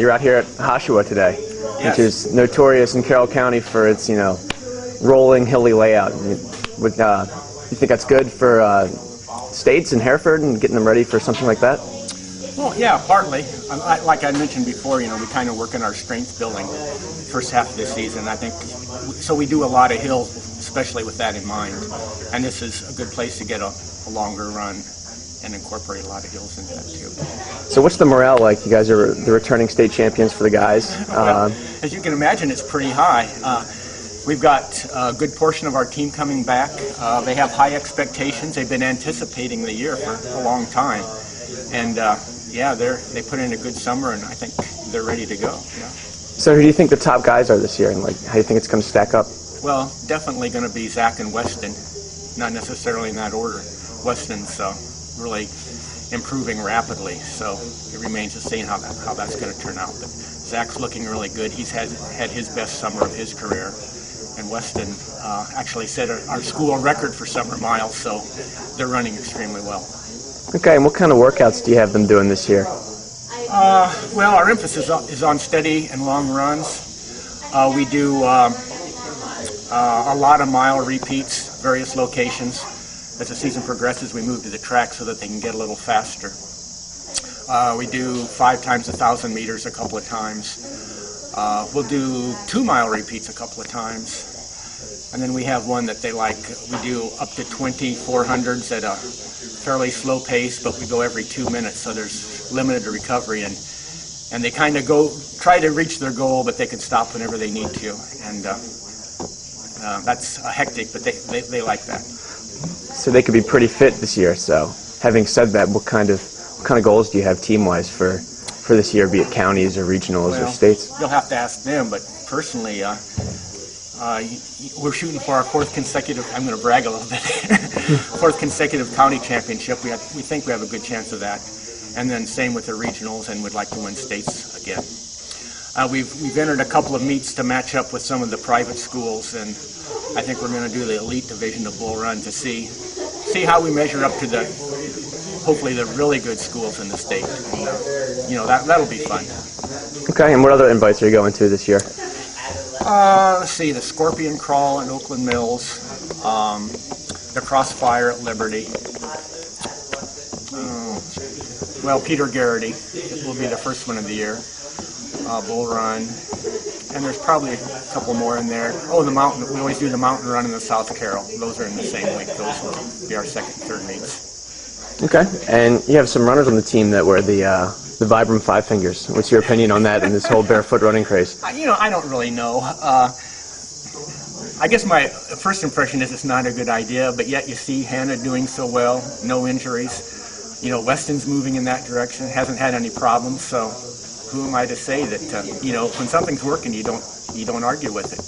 You're out here at Hoshawa today, Yes. which is notorious in Carroll County for its, rolling, hilly layout. You think that's good for states in Hereford and getting them ready for something like that? Well, yeah, partly. Like I mentioned before, we kind of work in our strength building first half of the season. I think so. We do a lot of hills, especially with that in mind. And this is a good place to get a longer run and incorporate a lot of hills into that too. So what's the morale like? You guys are the returning state champions for the guys. Well, as you can imagine, it's pretty high. We've got a good portion of our team coming back. They have high expectations. They've been anticipating the year for a long time. And they put in a good summer, and I think they're ready to go. Yeah. So who do you think the top guys are this year, and how do you think it's going to stack up? Well, definitely going to be Zach and Weston, not necessarily in that order. Weston's really improving rapidly, so it remains to see how that's going to turn out. But Zach's looking really good. He's had his best summer of his career, and Weston actually set our school record for summer miles, so they're running extremely well. Okay, and what kind of workouts do you have them doing this year? Well, our emphasis is on steady and long runs. We do a lot of mile repeats, various locations. As the season progresses, we move to the track so that they can get a little faster. We do 5 times 1,000 meters a couple of times. We'll do 2-mile repeats a couple of times. And then we have one that they like. We do up to 20 400s at a fairly slow pace, but we go every 2 minutes, so there's limited recovery. And they kind of try to reach their goal, but they can stop whenever they need to. And that's hectic, but they like that. So they could be pretty fit this year. So having said that, what kind of goals do you have team-wise for this year, be it counties or regionals or states? You'll have to ask them, but personally, we're shooting for our 4th consecutive, I'm going to brag a little bit, 4th consecutive county championship. We think we have a good chance of that. And then same with the regionals, and we'd like to win states again. We've entered a couple of meets to match up with some of the private schools, and I think we're going to do the elite division of Bull Run to see how we measure up to hopefully the really good schools in the state. And, that'll be fun. Okay, and what other invites are you going to this year? Let's see, the Scorpion Crawl in Oakland Mills, the Crossfire at Liberty. Peter Garrity will be the first one of the year. Bull Run, and there's probably a couple more in there. Oh, the mountain. We always do the mountain run in the South Carroll. Those are in the same week. Those will be our 2nd and 3rd meets. Okay, and you have some runners on the team that wear the Vibram 5 Fingers. What's your opinion on that and this whole barefoot running craze? I don't really know. I guess my first impression is it's not a good idea, but yet you see Hannah doing so well, no injuries. Weston's moving in that direction, hasn't had any problems, so who am I to say that, when something's working, you don't argue with it.